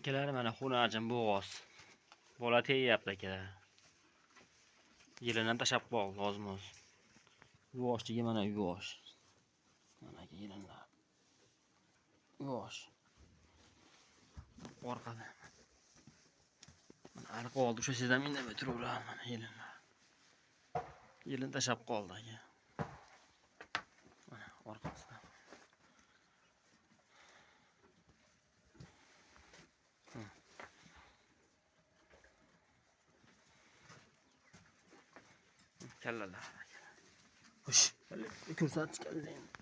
Akalar mana xunajin bo'g'oz. Bola teyapti akalar. Yilidan tashab qoldi ozmoz. Yuvoshligi mana yuvosh. Mana yilinlar. Yuvosh. Orqada. Mana arqa oldi o'sha sizdan indamay turaveradi mana yilinlar. Yilin tashab qoldi aka. Mana orqasida. Kallalar. Hoş. Ko'rsatish kallayni.